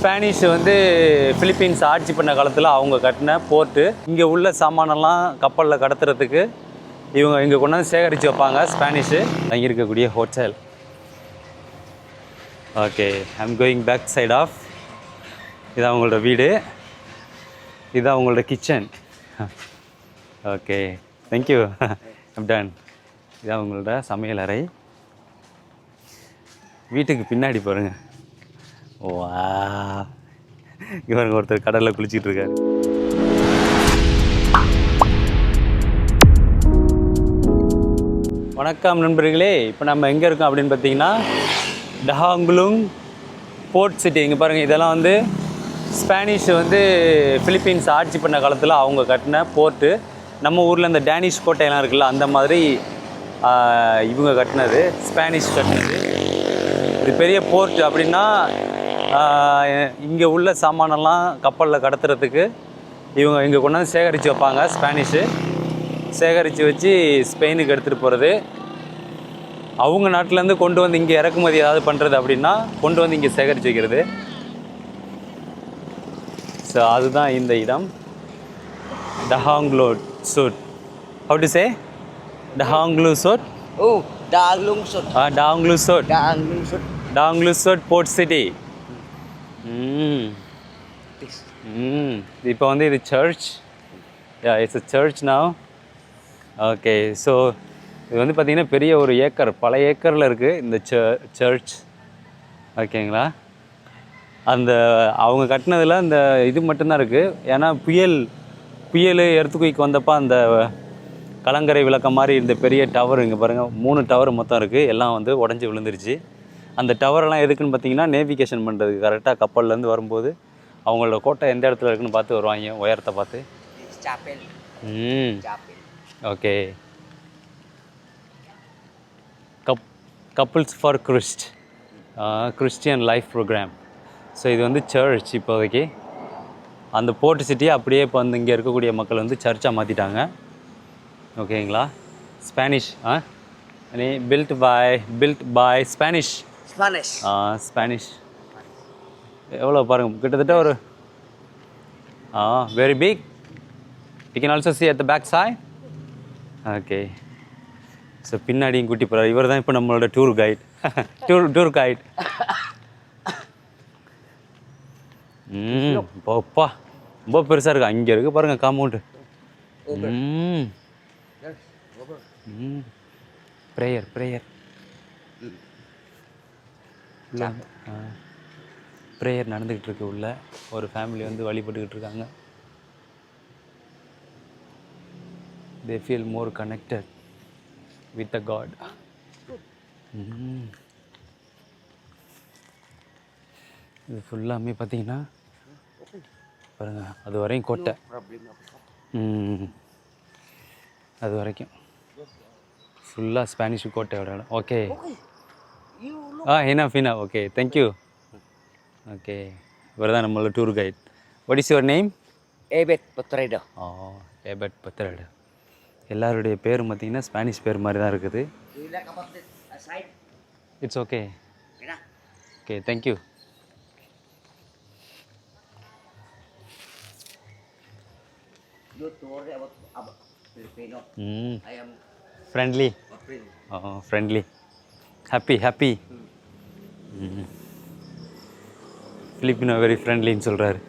Spanish வந்து Philippines ஆட்சி பண்ண காலத்தில் அவங்க கட்டின போர்ட்டு. இங்கே உள்ள சாமானெல்லாம் கப்பலில் கடத்துறதுக்கு இவங்க இங்கே கொண்டாந்து சேகரித்து வைப்பாங்க ஸ்பானிஷு. அங்கே இருக்கக்கூடிய hotel. Okay, I'm going back side of. இதான் அவங்களோட வீடு, இதான் அவங்களோட kitchen. Okay, thank you. I'm done. இதான் அவங்களோட சமையல் அறை. வீட்டுக்கு பின்னாடி பாருங்கள். வா, இவங்க ஒருத்தர் கடலில் குளிச்சிட்டு இருக்காரு. வணக்கம் நண்பர்களே. இப்போ நம்ம எங்கே இருக்கோம் அப்படின்னு பார்த்தீங்கன்னா டஹாங்குலுங் போர்ட் சிட்டி. இங்கே பாருங்கள், இதெல்லாம் வந்து ஸ்பானிஷ் வந்து பிலிப்பீன்ஸ் ஆட்சி பண்ண காலத்தில் அவங்க கட்டின போர்ட்டு. நம்ம ஊரில் இந்த டேனிஷ் கோட்டையெல்லாம் இருக்குல்ல, அந்த மாதிரி இவங்க கட்டினது, ஸ்பானிஷ் கட்டினது. இது பெரிய போர்ட். அப்படின்னா இங்கே உள்ள சாமானெல்லாம் கப்பலில் கடத்துறதுக்கு இவங்க இங்கே கொண்டாந்து சேகரித்து வைப்பாங்க ஸ்பானிஷு. சேகரித்து வச்சு ஸ்பெயினுக்கு எடுத்துகிட்டு போகிறது. அவங்க நாட்டிலேருந்து கொண்டு வந்து இங்கே இறக்குமதி ஏதாவது பண்ணுறது அப்படின்னா கொண்டு வந்து இங்கே சேகரித்து வைக்கிறது. ஸோ அதுதான் இந்த இடம், Daanglung Sud. How to say Daanglung Sud? Oh, Daanglung Sud. Daanglung Sud. Daanglung Sud. Daanglung Sud Port City. இப்போ வந்து இது church. It's a church now. Okay, so இது வந்து பார்த்திங்கன்னா பெரிய ஒரு ஏக்கர், பல ஏக்கரில் இருக்குது இந்த சர்ச். ஓகேங்களா? அந்த அவங்க கட்டினதில் அந்த இது மட்டும்தான் இருக்குது. ஏன்னா புயல் எர்த்குயிக் வந்தப்போ அந்த கலங்கரை விளக்கம் மாதிரி இந்த பெரிய டவர், இங்கே பாருங்கள் 3 டவர் மொத்தம் இருக்குது, எல்லாம் வந்து உடஞ்சி விழுந்துருச்சு. அந்த டவரெல்லாம் எதுக்குன்னு பார்த்தீங்கன்னா நேவிகேஷன் பண்ணுறதுக்கு. கரெக்டாக கப்பல்லேருந்து வரும்போது அவங்களோட கோட்டை எந்த இடத்துல இருக்குன்னு பார்த்து வருவாங்க, உயரத்தை பார்த்து. Okay, couples for Christian life programme. So இது வந்து சர்ச் இப்போதைக்கு. அந்த போர்ட் சிட்டியை அப்படியே இப்போ வந்து இங்கே இருக்கக்கூடிய மக்கள் வந்து சர்ச்சாக மாற்றிட்டாங்க. ஓகேங்களா? Spanish built by Spanish. எவ்வளோ பாருங்கள், கிட்டத்தட்ட ஒரு very big. You can also see at the back side. Okay, so பின்னாடியும் கூட்டி போகிறார். இவர் தான் இப்போ நம்மளோட டூர் கைட். Tour guide. இப்போப்பா ரொம்ப பெருசாக இருக்குது. அங்கே இருக்குது பாருங்கள் காம்பவுண்டு. ப்ரேயர் ப்ரேயர் நடந்துக்கிட்டு இருக்கு. உள்ள ஒரு ஃபேமிலி வந்து வழிபட்டுக்கிட்டு இருக்காங்க. they feel more connected with the God. இது ஃபுல்லாமே பார்த்தீங்கன்னா பாருங்கள், அது வரையும் கோட்டை. அது வரைக்கும் ஃபுல்லாக ஸ்பானிஷ் கோட்டையோட இடம். Okay, enough. Okay, thank you. Okay, இவர் தான் நம்மளோட tour guide. What is your name? Ebet Petreda. Ebet Petreda. எல்லாருடைய பேரும் பார்த்தீங்கன்னா ஸ்பானிஷ் பேர் மாதிரி தான் இருக்குது. It's okay. Okay, thank you. Friendly. Friendly, happy. Filipino very ஃப்ரெண்ட்லின்னு சொல்கிறாரு.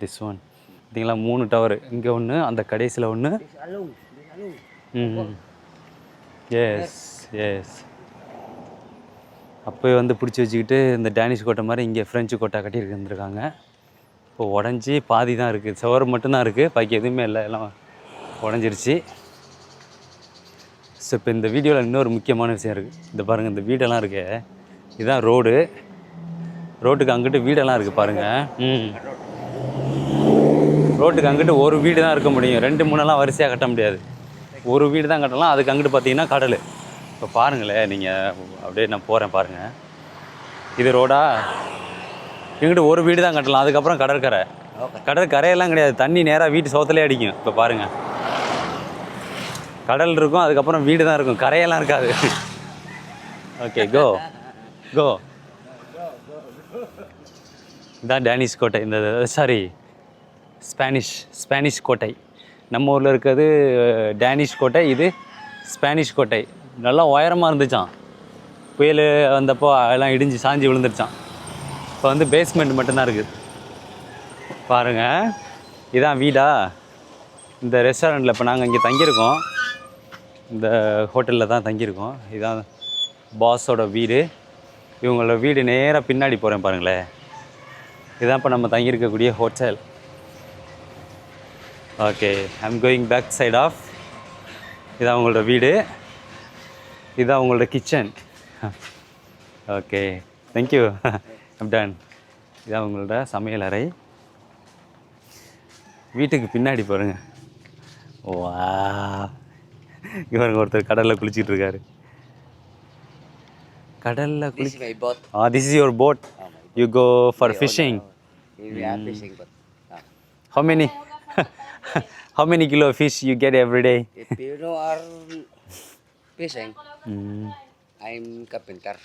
திஸ் ஒன் பார்த்தீங்களா, 3 டவர். இங்கே ஒன்று, அந்த கடைசியில் ஒன்று. எஸ் அப்போயே வந்து பிடிச்சி வச்சுக்கிட்டு இந்த டேனிஷ் கோட்டை மாதிரி இங்கே ஃப்ரெஞ்சு கோட்டை கட்டியிருந்துருக்காங்க. இப்போ உடஞ்சி பாதி தான் இருக்குது, சுவர் மட்டும்தான் இருக்குது, பாக்கி எதுவுமே இல்லை, எல்லாம் உடஞ்சிருச்சு. ஸோ இப்போ இந்த வீடியோவில் இன்னொரு முக்கியமான விஷயம் இருக்குது. இந்த பாருங்கள், இந்த வீடெல்லாம் இருக்கு, இதுதான் ரோட்டுக்கு அங்கிட்டு வீடெல்லாம் இருக்குது பாருங்கள். ரோட்டுக்கு அங்கிட்டு ஒரு வீடு தான் இருக்க முடியும், 2-3 வரிசையாக கட்ட முடியாது. ஒரு வீடு தான் கட்டலாம். அதுக்கு அங்கிட்டு பார்த்தீங்கன்னா கடல். இப்போ பாருங்களேன், நீங்கள் அப்படியே நான் போகிறேன் பாருங்கள், இது ரோடா? இங்கிட்டு ஒரு வீடு தான் கட்டலாம், அதுக்கப்புறம் கடற்கரையெல்லாம் கிடையாது, தண்ணி நேராக வீட்டு சோத்துலேயே அடிக்கும். இப்போ பாருங்கள், கடல் இருக்கும், அதுக்கப்புறம் வீடு தான் இருக்கும், கரையெல்லாம் இருக்காது. ஓகே கோ கோ. இதான் டேனிஷ் கோட்டை. இந்த சாரி ஸ்பானிஷ் கோட்டை. நம்ம ஊரில் இருக்கிறது டேனிஷ் கோட்டை, இது ஸ்பானிஷ் கோட்டை. நல்லா உயரமாக இருந்துச்சான். புயல் வந்தப்போ எல்லாம் இடிஞ்சு சாஞ்சி விழுந்துருச்சான். இப்போ வந்து பேஸ்மெண்ட் மட்டும்தான் இருக்குது. பாருங்கள், இதான் வீடா? இந்த ரெஸ்டாரண்ட்டில் இப்போ நாங்கள் இங்கே தங்கியிருக்கோம். இந்த ஹோட்டலில் தான் தங்கியிருக்கோம். இதுதான் பாஸோட வீடு. இவங்களோட வீடு நேராக பின்னாடி போகிறேன் பாருங்களேன். இதுதான் இப்போ நம்ம தங்கியிருக்கக்கூடிய hotel. Okay, I'm going back side of. இதான் அவங்களோட வீடு, இதான் அவங்களோட kitchen. Okay, thank you. I'm done. இதான் அவங்களோட சமையல் அறை. வீட்டுக்கு பின்னாடி பாருங்க. வா, இவருங்க ஒருத்தர் கடலில் குளிச்சிட்டு இருக்காரு. கடலில் This is my boat. This is your boat. You go for fishing. We are fishing boat. How many kilo fish you get every day? If you know are fishing, I'm carpenter.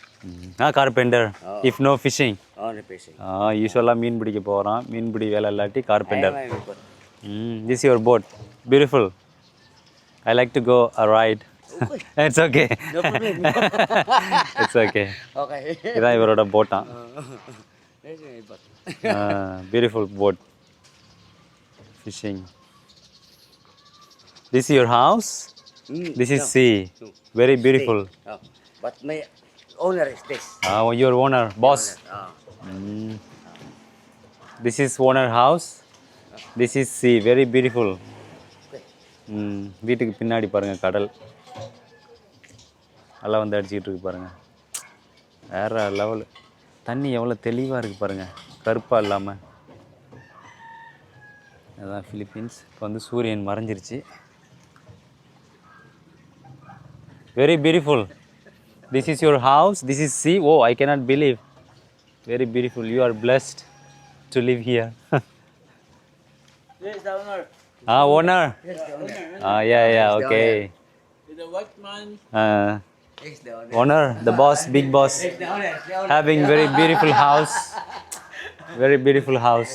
Carpenter. If no fishing. Only fishing. யூஸ்வலாக மீன் பிடிக்க போகிறான். மீன்பிடி வேலை இல்லாட்டி carpenter. I am my boat. This is your boat. Beautiful. I like to go a ride. It's okay. No problem. It's okay. Okay. இதான் இவரோட போட்டான். This is my boat. Beautiful boat. Fishing. This is your house? This is No. sea. No. Very beautiful. Oh, but my owner is this. Your owner, boss. Oh. This is owner house. This is sea. Very beautiful. வீட்டுக்கு பின்னாடி பாருங்கள் கடல். நல்லா வந்து அடிச்சுக்கிட்டு இருக்கு பாருங்கள். வேறு லெவலு. தண்ணி எவ்வளோ தெளிவாக இருக்குது பாருங்கள், கருப்பாக இல்லாமல். அதுதான் ஃபிலிப்பீன்ஸ். இப்போ வந்து சூரியன் மறைஞ்சிருச்சு. Very beautiful. This is your house. This is sea. Oh, I cannot believe. Very beautiful. You are blessed to live here. This is the owner. Owner. Yes, the owner. Yeah, okay. The white man. Yes, the owner. Owner, the boss, big boss. Yes, the owner. The owner. Having very beautiful house. Very beautiful house.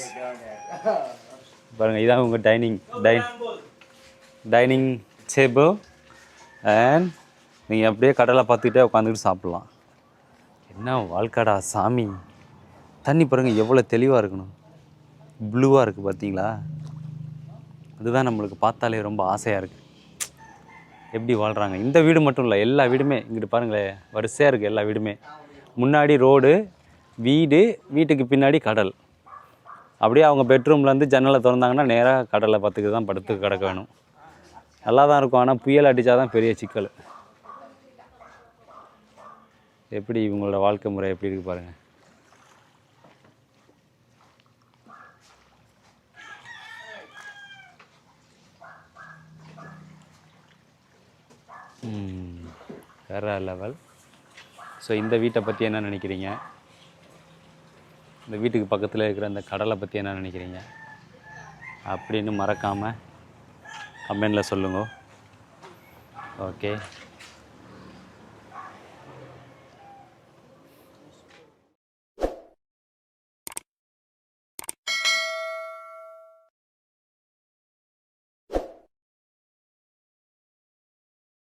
பாருங்கள், இதான் உங்கள் dining table. And நீங்கள் அப்படியே கடலை பார்த்துக்கிட்டே உட்காந்துக்கிட்டு சாப்பிட்லாம். என்ன வாழ்க்கடா சாமி. தண்ணி பாருங்கள் எவ்வளோ தெளிவாக இருக்கணும். ப்ளூவாக இருக்குது பார்த்தீங்களா? அதுதான் நம்மளுக்கு பார்த்தாலே ரொம்ப ஆசையாக இருக்குது. எப்படி வாழ்கிறாங்க. இந்த வீடு மட்டும் இல்லை, எல்லா வீடுமே இங்கிட்டு பாருங்களேன், வரிசையாக இருக்குது எல்லா வீடுமே. முன்னாடி ரோடு, வீட்டுக்கு பின்னாடி கடல். அப்படியே அவங்க பெட்ரூம்லேருந்து ஜன்னலை திறந்தாங்கன்னா நேராக கடலை பார்த்துக்கு தான் படுத்து கிடக்க வேணும். நல்லா தான் இருக்கும். ஆனால் புயல் அடித்தா தான் பெரிய சிக்கல். எப்படி இவங்களோட வாழ்க்கை முறை எப்படி இருக்குது பாருங்கள். வேறு லெவல். ஸோ இந்த வீட்டை பற்றி என்ன நினைக்கிறீங்க? இந்த வீட்டுக்கு பக்கத்தில் இருக்கிற அந்த கடலை பற்றி என்ன நினைக்கிறீங்க அப்படின்னு மறக்காமல் கமெண்டில் சொல்லுங்கள். ஓகே.